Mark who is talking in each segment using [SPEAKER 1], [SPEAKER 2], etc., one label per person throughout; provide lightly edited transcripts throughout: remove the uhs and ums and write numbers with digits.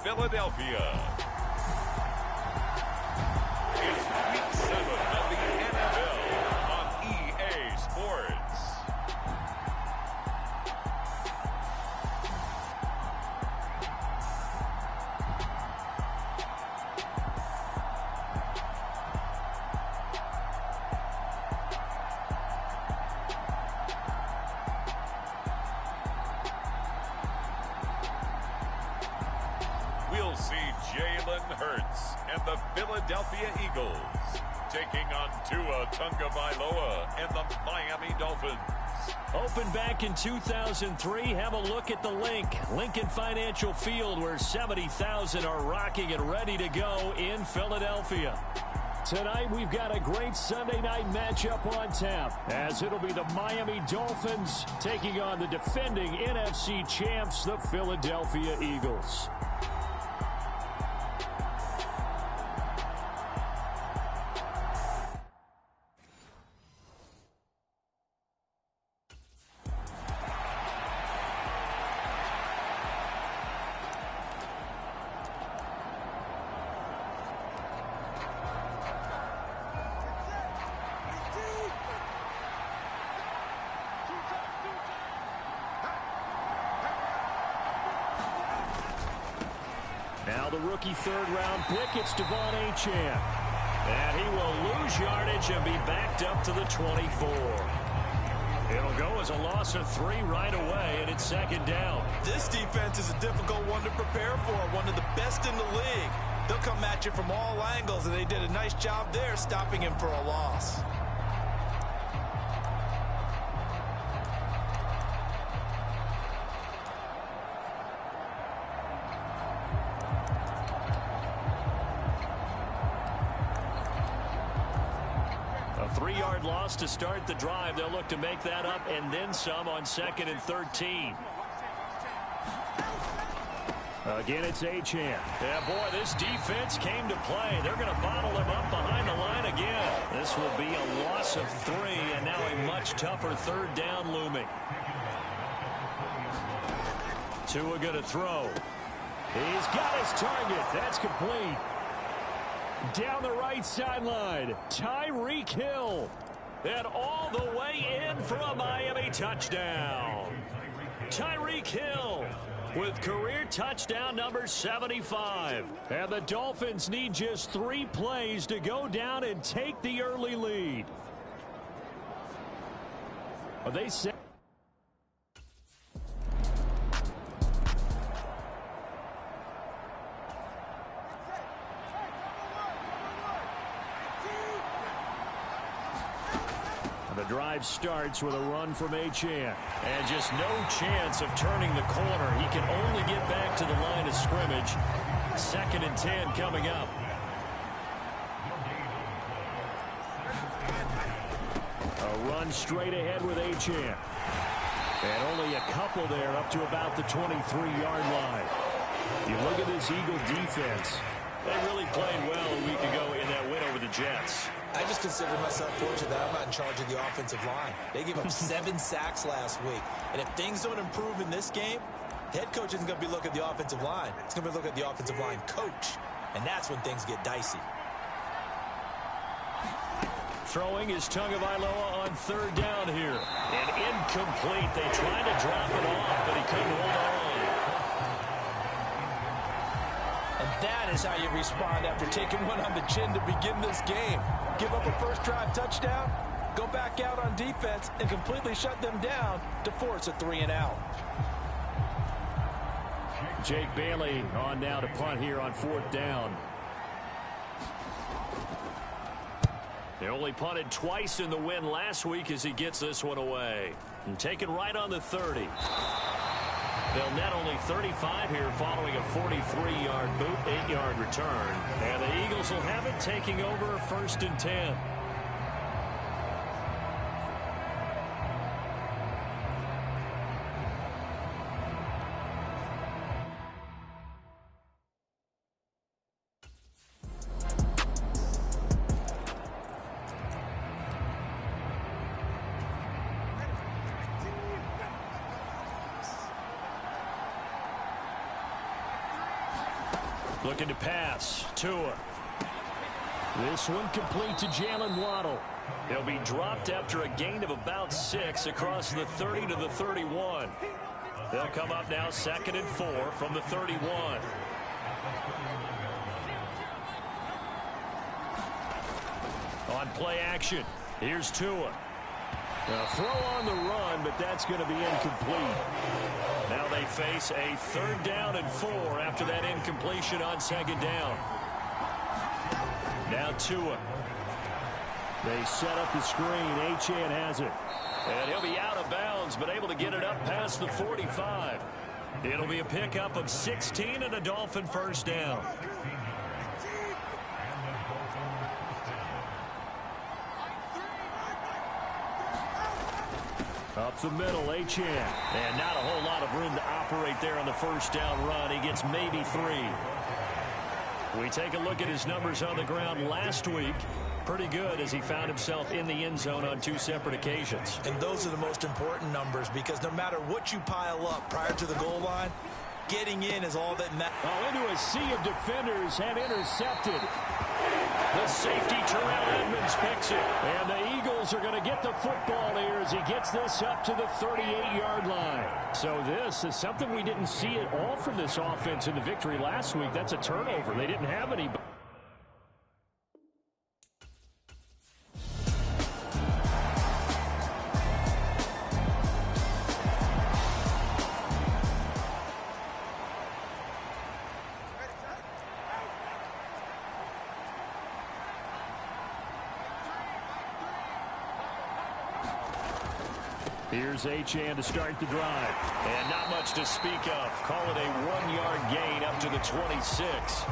[SPEAKER 1] Philadelphia. It's Week 7 of the NFL on EA Sports. We'll see Jalen Hurts and the Philadelphia Eagles taking on Tua Tagovailoa and the Miami Dolphins.
[SPEAKER 2] Opened back in 2003, have a look at the Lincoln Financial Field, where 70,000 are rocking and ready to go in Philadelphia. Tonight, we've got a great Sunday night matchup on tap, as it'll be the Miami Dolphins taking on the defending NFC champs, the Philadelphia Eagles. Now the rookie third-round pick, it's Devon Achane. And he will lose yardage and be backed up to the 24. It'll go as a loss of 3 right away, and it's second down.
[SPEAKER 3] This defense is a difficult one to prepare for, one of the best in the league. They'll come at you from all angles, and they did a nice job there stopping him for a loss.
[SPEAKER 2] A 3-yard loss to start the drive. They'll look to make that up and then some on 2nd and 13. Again, it's Achane. Yeah, boy, this defense came to play. They're going to bottle him up behind the line again. This will be a loss of 3, and now a much tougher third down looming. Tua going to throw. He's got his target. That's complete. Down the right sideline, Tyreek Hill. And all the way in for a Miami touchdown. Tyreek Hill with career touchdown number 75. And the Dolphins need just 3 plays to go down and take the early lead. They say the drive starts with a run from Achane. And just no chance of turning the corner. He can only get back to the line of scrimmage. 2nd and 10 coming up. A run straight ahead with Achane. And only a couple there up to about the 23-yard line. You look at this Eagle defense. They really played well a week ago in that win over the Jets.
[SPEAKER 3] I just consider myself fortunate that I'm not in charge of the offensive line. They gave up 7 sacks last week. And if things don't improve in this game, head coach isn't going to be looking at the offensive line. It's going to be looking at the offensive line coach. And that's when things get dicey.
[SPEAKER 2] Throwing is Tagovailoa on 3rd down here. And incomplete. They tried to drop it off, but he couldn't hold on.
[SPEAKER 3] And that is how you respond after taking one on the chin to begin this game. Give up a first drive touchdown, go back out on defense, and completely shut them down to force a 3-and-out.
[SPEAKER 2] Jake Bailey on now to punt here on 4th down. They only punted twice in the win last week as he gets this one away. And taken right on the 30. They'll net only 35 here following a 43-yard boot, 8-yard return. And the Eagles will have it taking over 1st and 10. Looking to pass. Tua. This one complete to Jalen Waddle. He'll be dropped after a gain of about 6 across the 30 to the 31. They'll come up now 2nd and 4 from the 31. On play action, here's Tua. A throw on the run, but that's going to be incomplete. Now they face a 3rd down and 4 after that incompletion on 2nd down. Now Tua. They set up the screen. Achane has it. And he'll be out of bounds, but able to get it up past the 45. It'll be a pickup of 16 and a Dolphin 1st down. Up the middle, Achane. And not a whole lot of room to operate there on the 1st down run. He gets maybe 3. We take a look at his numbers on the ground last week. Pretty good as he found himself in the end zone on 2 separate occasions.
[SPEAKER 3] And those are the most important numbers because no matter what you pile up prior to the goal line, getting in is all that matters.
[SPEAKER 2] Oh, into a sea of defenders and intercepted. The safety, Terrell Edmonds, picks it. And the Eagles are going to get the football here as he gets this up to the 38-yard line. So this is something we didn't see at all from this offense in the victory last week. That's a turnover. They didn't have any. Here's Achane to start the drive. And not much to speak of. Call it a 1-yard gain up to the 26.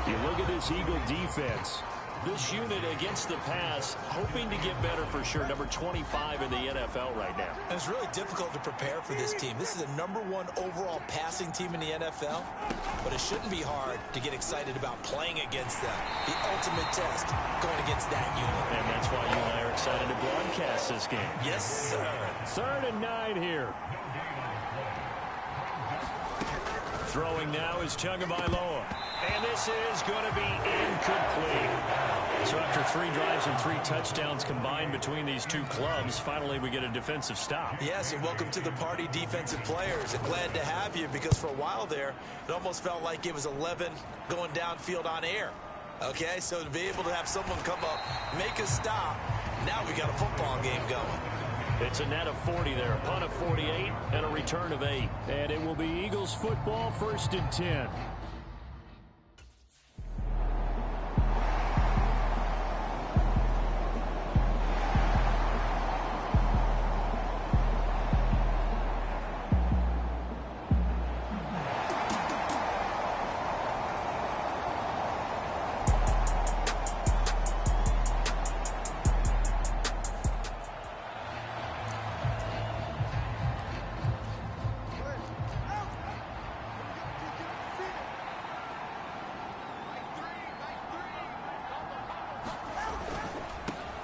[SPEAKER 2] You look at this Eagle defense. This unit against the pass, hoping to get better for sure. Number 25 in the NFL right now.
[SPEAKER 3] And it's really difficult to prepare for this team. This is a #1 overall passing team in the NFL, but it shouldn't be hard to get excited about playing against them. The ultimate test going against that unit.
[SPEAKER 2] And that's why you and I are excited to broadcast this game.
[SPEAKER 3] Yes, sir.
[SPEAKER 2] 3rd and 9 here. Throwing now is Tagovailoa. And this is going to be incomplete. So after 3 drives and 3 touchdowns combined between these 2 clubs, finally we get a defensive stop.
[SPEAKER 3] Yes, and welcome to the party, defensive players. And glad to have you because for a while there, it almost felt like it was 11 going downfield on air. Okay, so to be able to have someone come up, make a stop, now we got a football game going.
[SPEAKER 2] It's a net of 40 there, a punt of 48, and a return of 8. And it will be Eagles football, 1st and 10.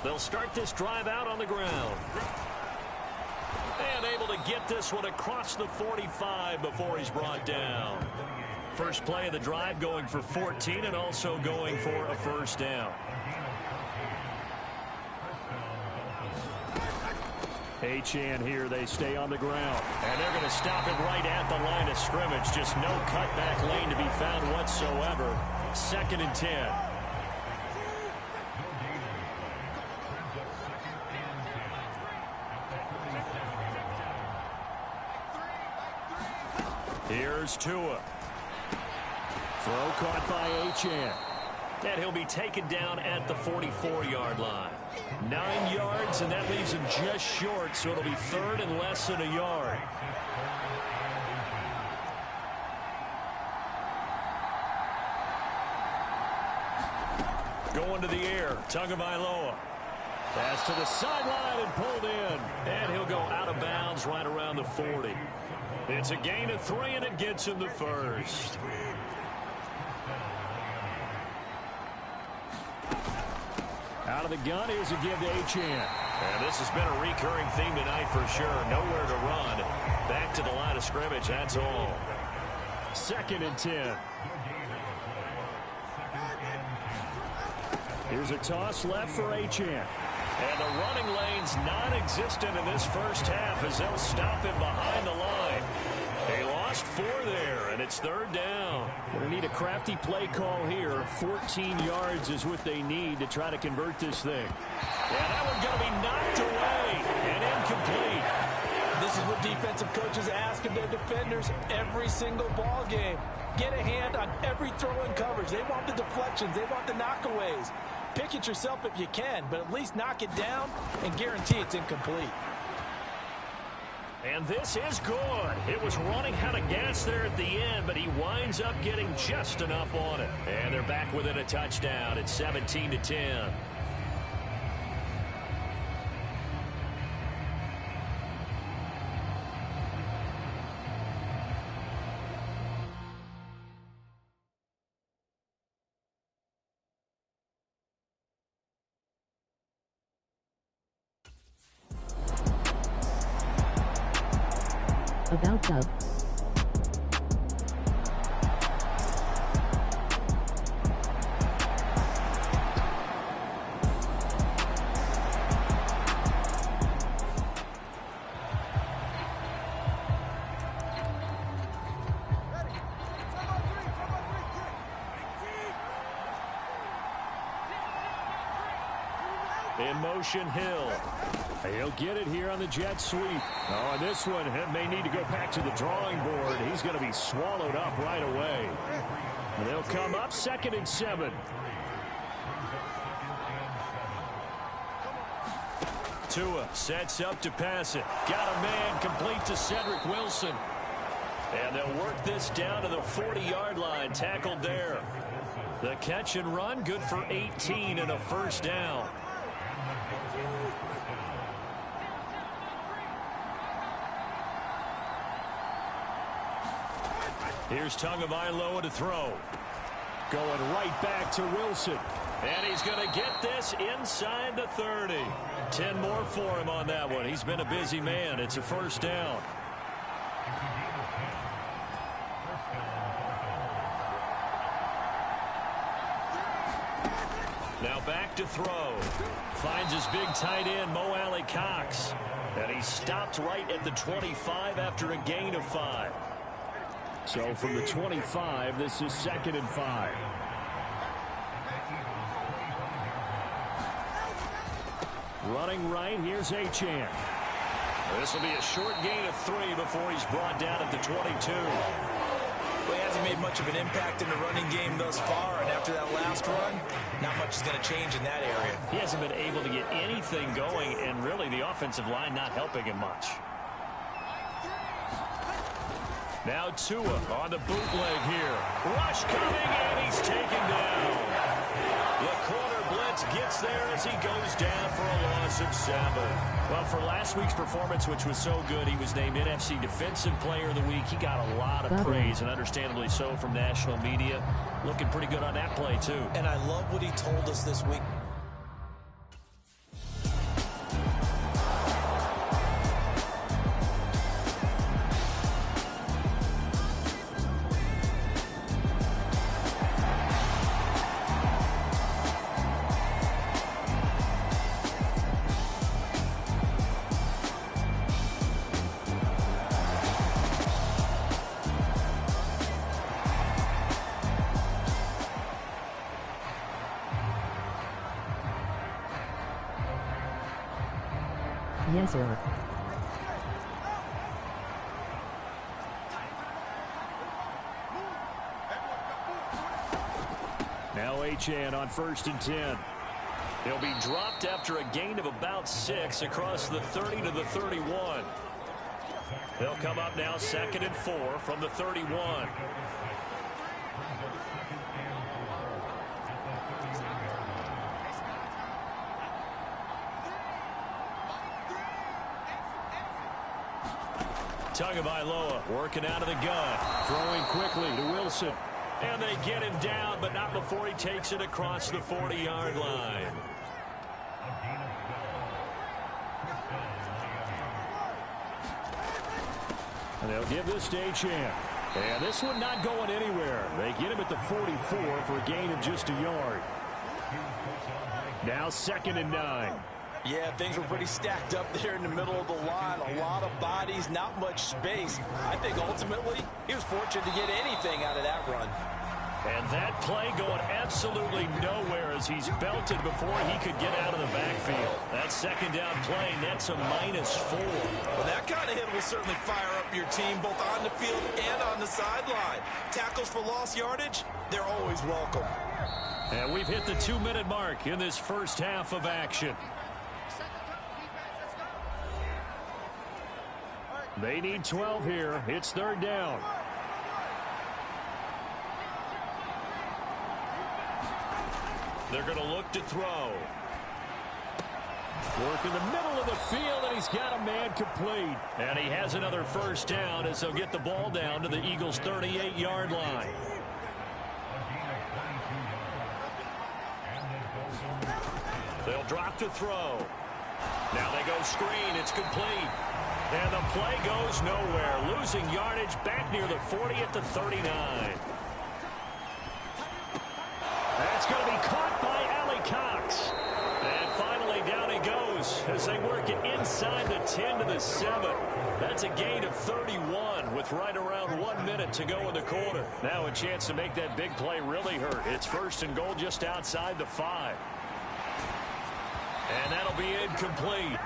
[SPEAKER 2] They'll start this drive out on the ground. And able to get this one across the 45 before he's brought down. First play of the drive going for 14 and also going for a 1st down. Achane here, they stay on the ground. And they're going to stop it right at the line of scrimmage. Just no cutback lane to be found whatsoever. 2nd and 10. Here's Tua. Throw caught by Achane. And he'll be taken down at the 44-yard line. 9 yards, and that leaves him just short, so it'll be 3rd and less than a yard. Going to the air, Tagovailoa. Pass to the sideline and pulled in. And he'll go out of bounds right around the 40. It's a gain of 3, and it gets him the 1st. Out of the gun, here's a give to Achane. And this has been a recurring theme tonight for sure. Nowhere to run. Back to the line of scrimmage, that's all. 2nd and 10. Here's a toss left for Achane. And the running lane's non-existent in this first half as they'll stop him behind the line. They lost 4 there, and it's 3rd down. Going to need a crafty play call here. 14 yards is what they need to try to convert this thing. And that one's going to be knocked away and incomplete.
[SPEAKER 3] This is what defensive coaches ask of their defenders every single ball game. Get a hand on every throw in coverage. They want the deflections. They want the knockaways. Pick it yourself if you can, but at least knock it down and guarantee it's incomplete.
[SPEAKER 2] And this is good. It was running out of gas there at the end, but he winds up getting just enough on it. And they're back within a touchdown. It's 17-10.
[SPEAKER 4] About Dub.
[SPEAKER 2] In motion, Hill. He'll get it here on the jet sweep. Oh, and this one may need to go back to the drawing board. He's going to be swallowed up right away. And they'll come up 2nd and 7. Tua sets up to pass it. Got a man complete to Cedric Wilson. And they'll work this down to the 40-yard line. Tackled there. The catch and run, good for 18 and a first down. Here's Tagovailoa to throw. Going right back to Wilson. And he's going to get this inside the 30. 10 more for him on that one. He's been a busy man. It's a first down. Now back to throw. Finds his big tight end, Mo Alley Cox. And he stopped right at the 25 after a gain of 5. So from the 25, this is 2nd and 5. Running right, here's Achane. This will be a short gain of 3 before he's brought down at the 22.
[SPEAKER 3] Well, he hasn't made much of an impact in the running game thus far, and after that last run, not much is going to change in that area.
[SPEAKER 2] He hasn't been able to get anything going, and really the offensive line not helping him much. Now Tua on the bootleg here. Rush coming, and he's taken down. The corner blitz gets there as he goes down for a loss of 7. Well, for last week's performance, which was so good, he was named NFC Defensive Player of the Week. He got a lot of praise, and understandably so, from national media. Looking pretty good on that play, too.
[SPEAKER 3] And I love what he told us this week.
[SPEAKER 4] Yes, sir.
[SPEAKER 2] Now Achane on 1st and 10. He'll be dropped after a gain of about 6 across the 30 to the 31. They'll come up now 2nd and 4 from the 31. Tagovailoa working out of the gun. Throwing quickly to Wilson. And they get him down, but not before he takes it across the 40-yard line. And they'll give this to Achane. And this one not going anywhere. They get him at the 44 for a gain of just a yard. Now 2nd and 9.
[SPEAKER 3] Yeah, things were pretty stacked up there in the middle of the line. A lot of bodies, not much space. I think ultimately he was fortunate to get anything out of that run.
[SPEAKER 2] And that play going absolutely nowhere as he's belted before he could get out of the backfield. That 2nd down play nets a -4.
[SPEAKER 3] Well, that kind of hit will certainly fire up your team both on the field and on the sideline. Tackles for lost yardage, they're always welcome.
[SPEAKER 2] And we've hit the 2-minute mark in this first half of action. They need 12 here. It's 3rd down. They're going to look to throw. Work in the middle of the field, and he's got a man complete. And he has another 1st down as they'll get the ball down to the Eagles' 38-yard line. They'll drop to throw. Now they go screen. It's complete. And the play goes nowhere. Losing yardage back near the 40 at the 39. That's going to be caught by Allie Cox. And finally down he goes as they work it inside the 10 to the 7. That's a gain of 31 with right around 1 minute to go in the quarter. Now a chance to make that big play really hurt. It's 1st and goal just outside the 5. And that'll be incomplete.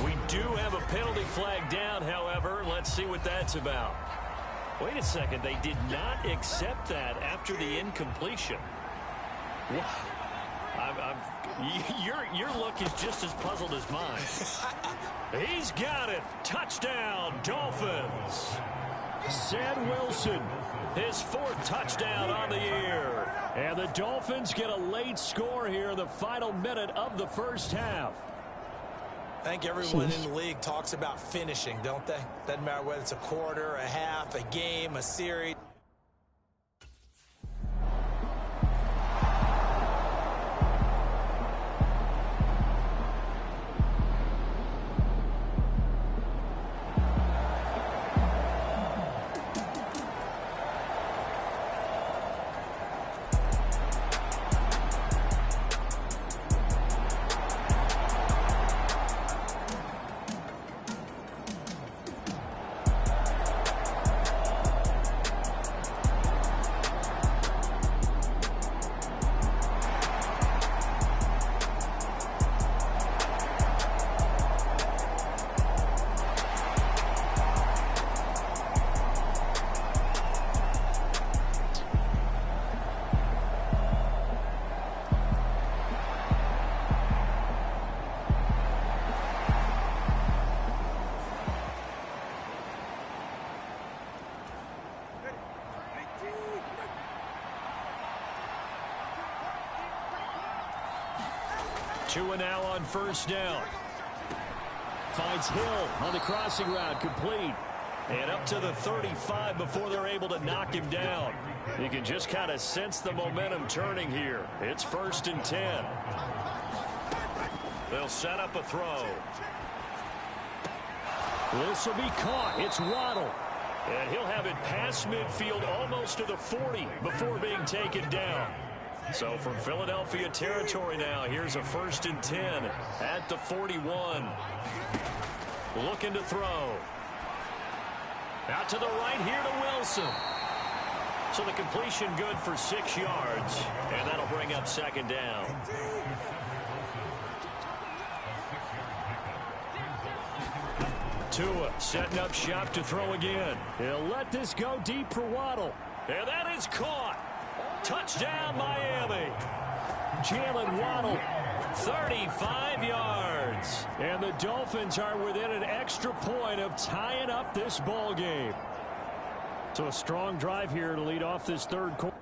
[SPEAKER 2] We do have a penalty flag down, however. Let's see what that's about. Wait a second. They did not accept that after the incompletion. What? Your look is just as puzzled as mine. He's got it. Touchdown, Dolphins. Sam Wilson, his 4th touchdown on the year. And the Dolphins get a late score here in the final minute of the first half.
[SPEAKER 3] I think everyone in the league talks about finishing, don't they? Doesn't matter whether it's a quarter, a half, a game, a series.
[SPEAKER 2] Two and now on 1st down. Finds Hill on the crossing route, complete. And up to the 35 before they're able to knock him down. You can just kind of sense the momentum turning here. It's 1st and 10. They'll set up a throw. This will be caught. It's Waddle. And he'll have it past midfield almost to the 40 before being taken down. So from Philadelphia territory now, here's a 1st and 10 at the 41. Looking to throw. Out to the right here to Wilson. So the completion good for 6 yards. And that'll bring up 2nd down. Tua setting up shop to throw again. He'll let this go deep for Waddle. And that is caught. Touchdown, Miami. Jalen Waddle, 35 yards. And the Dolphins are within an extra point of tying up this ball game. So a strong drive here to lead off this 3rd quarter.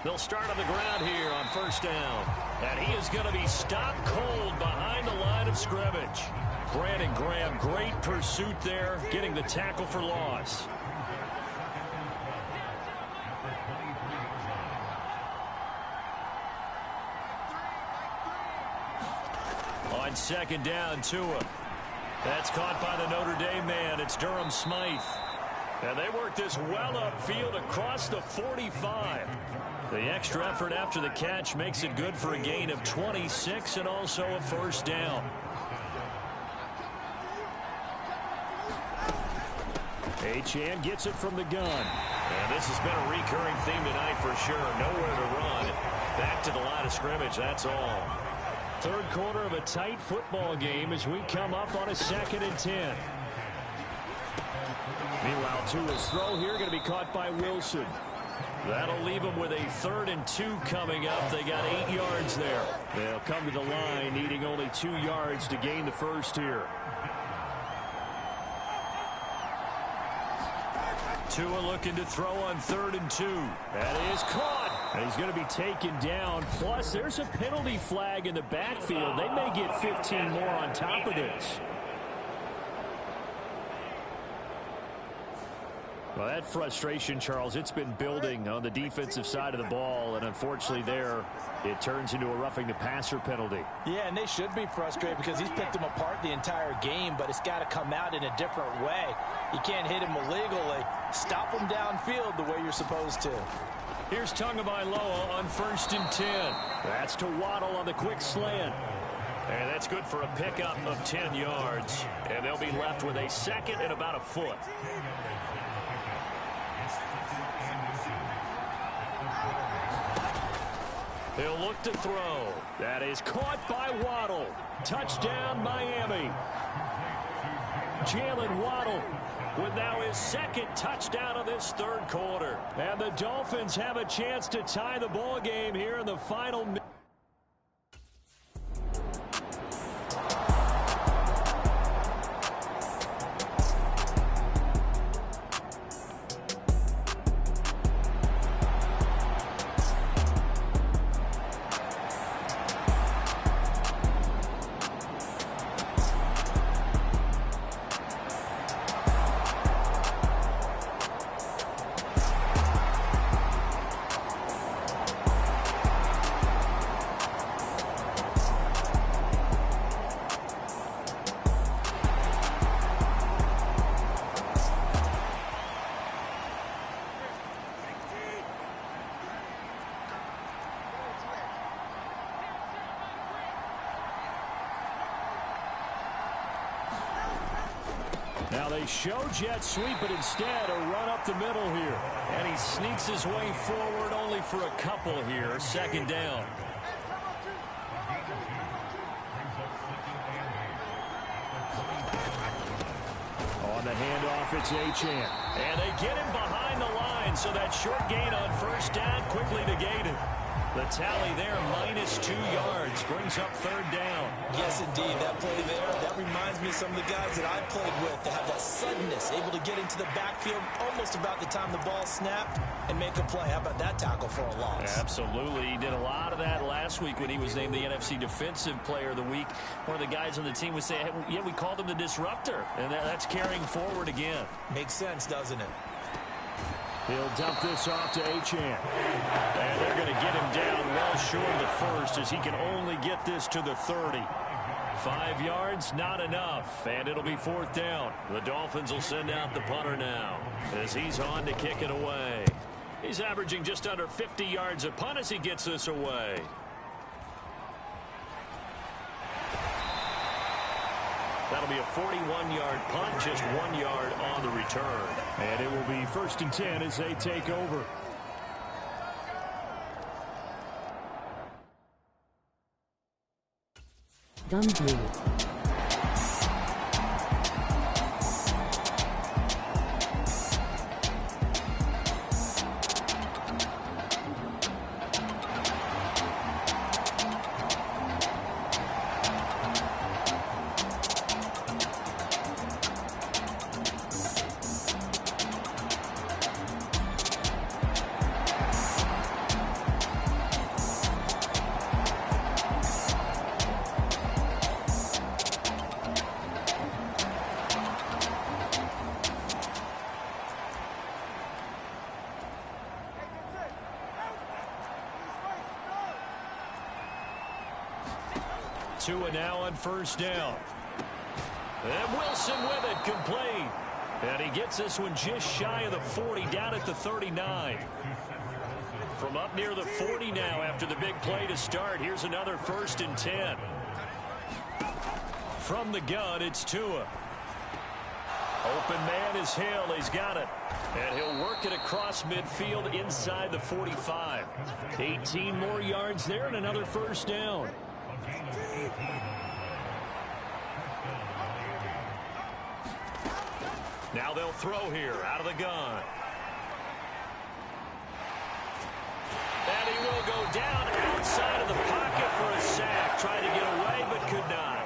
[SPEAKER 2] They'll start on the ground here on first down. And he is going to be stopped cold behind the line of scrimmage. Brandon Graham, great pursuit there, getting the tackle for loss. On second down, Tua. That's caught by the Notre Dame man. It's Durham Smythe. And they work this well upfield across the 45. The extra effort after the catch makes it good for a gain of 26 and also a first down. Achane gets it from the gun. And this has been a recurring theme tonight for sure. Nowhere to run. Back to the line of scrimmage, that's all. Third quarter of a tight football game as we come up on a 2nd and 10. Meanwhile, Tua's throw here going to be caught by Wilson. That'll leave them with a 3rd and 2 coming up. They got 8 yards there. They'll come to the line needing only 2 yards to gain the first here. Tua looking to throw on 3rd and 2. That is caught. And he's going to be taken down. Plus, there's a penalty flag in the backfield. They may get 15 more on top of this. Well, that frustration, Charles, it's been building on the defensive side of the ball. And unfortunately there, it turns into a roughing the passer penalty.
[SPEAKER 3] Yeah, and they should be frustrated because he's picked them apart the entire game, but it's got to come out in a different way. You can't hit him illegally. Stop him downfield the way you're supposed to.
[SPEAKER 2] Here's Tagovailoa on 1st and 10. That's to Waddle on the quick slant. And that's good for a pickup of 10 yards. And they'll be left with a 2nd and about a foot. He'll look to throw. That is caught by Waddle. Touchdown, Miami. Jalen Waddle with now his 2nd touchdown of this 3rd quarter. And the Dolphins have a chance to tie the ball game here in the final minute. Now they show jet sweep, but instead a run up the middle here. And he sneaks his way forward only for a couple here. 2nd down. On the handoff, it's Achane. And they get him behind the line, so that short gain on 1st down quickly negated. The tally there, -2 yards, brings up 3rd down.
[SPEAKER 3] Yes, indeed. That play there, that reminds me of some of the guys that I played with that have that suddenness, able to get into the backfield almost about the time the ball snapped and make a play. How about that tackle for a loss?
[SPEAKER 2] Absolutely. He did a lot of that last week when he was named the NFC Defensive Player of the Week. One of the guys on the team would say, hey, yeah, we called him the disruptor. And that's carrying forward again.
[SPEAKER 3] Makes sense, doesn't it?
[SPEAKER 2] He'll dump this off to Achane. And they're going to get him down well short of the 1st as he can only get this to the 30. 5 yards, not enough. And it'll be 4th down. The Dolphins will send out the punter now as he's on to kick it away. He's averaging just under 50 yards a punt as he gets this away. That'll be a 41-yard punt, just 1 yard on the return. And it will be 1st and 10 as they take over.
[SPEAKER 4] Done blue.
[SPEAKER 2] Tua now on first down. And Wilson with it, complete. And he gets this one just shy of the 40, down at the 39. From up near the 40 now after the big play to start. Here's another 1st and 10. From the gun, it's Tua. Open man is Hill. He's got it. And he'll work it across midfield inside the 45. 18 more yards there and another 1st down. Now they'll throw here out of the gun. And he will go down outside of the pocket for a sack. Tried to get away but could not.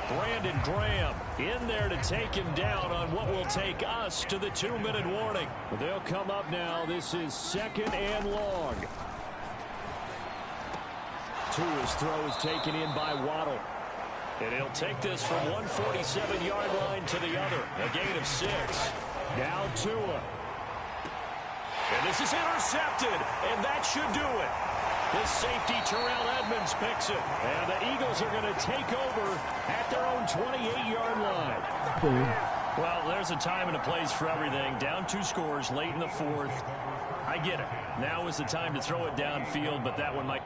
[SPEAKER 2] Brandon Graham in there to take him down on what will take us to the 2-minute warning. They'll come up now. This is 2nd and long. Tua's throw is taken in by Waddle. And he'll take this from 147-yard line to the other. A gain of 6. Now Tua. And this is intercepted. And that should do it. The safety, Terrell Edmonds, picks it. And the Eagles are going to take over at their own 28-yard line. Well, there's a time and a place for everything. Down 2 scores late in the 4th. I get it. Now is the time to throw it downfield, but that one might...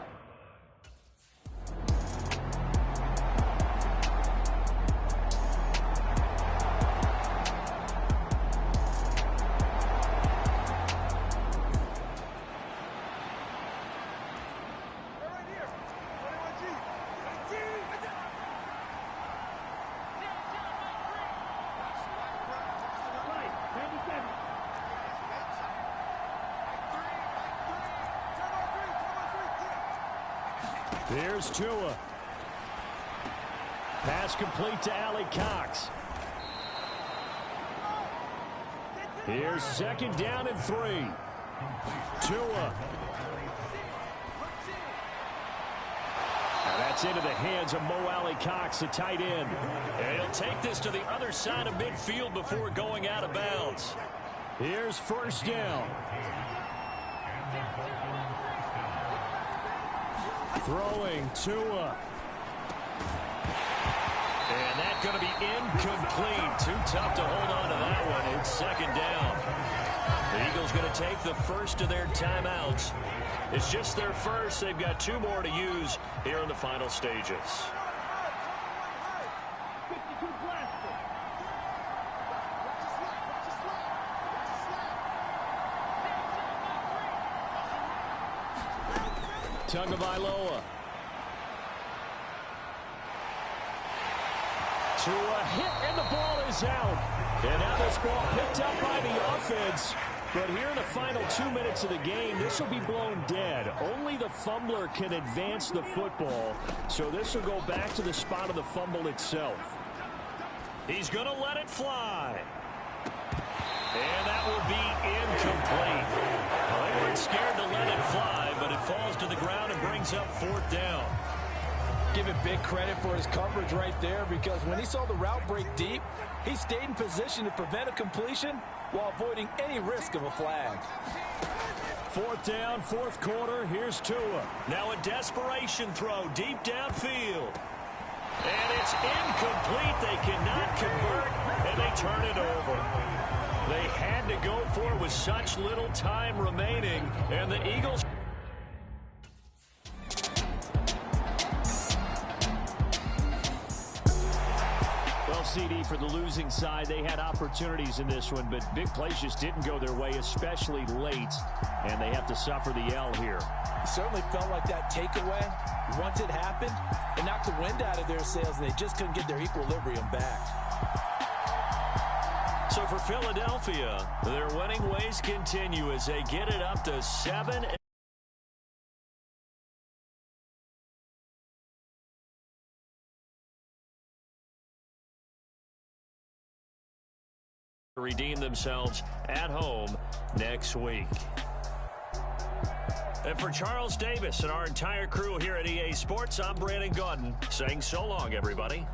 [SPEAKER 2] Here's Tua. Pass complete to Allie Cox. Here's 2nd down and 3. Tua. And that's into the hands of Mo Allie Cox, the tight end. And he'll take this to the other side of midfield before going out of bounds. Here's 1st down. Throwing Tua. And that's going to be incomplete. Too tough to hold on to that one. It's 2nd down. The Eagles going to take the first of their timeouts. It's just their first. They've got 2 more to use here in the final stages. Tagovailoa. To a hit, and the ball is out. And now this ball picked up by the offense. But here in the final 2 minutes of the game, this will be blown dead. Only the fumbler can advance the football. So this will go back to the spot of the fumble itself. He's going to let it fly. And that will be incomplete. Well, they weren't scared to let it fly, but it falls to the ground and brings up 4th down.
[SPEAKER 3] Give him big credit for his coverage right there, because when he saw the route break deep, he stayed in position to prevent a completion while avoiding any risk of a flag.
[SPEAKER 2] 4th down, 4th quarter. Here's Tua. Now a desperation throw deep downfield. And it's incomplete. They cannot convert, and they turn it over. They had to go for it with such little time remaining, and the Eagles... Well, CD, for the losing side, they had opportunities in this one, but big plays just didn't go their way, especially late, and they have to suffer the L here.
[SPEAKER 3] It certainly felt like that takeaway, once it happened, it knocked the wind out of their sails, and they just couldn't get their equilibrium back.
[SPEAKER 2] So for Philadelphia, their winning ways continue as they get it up to 7. Redeem themselves at home next week. And for Charles Davis and our entire crew here at EA Sports, I'm Brandon Gaudin saying so long, everybody.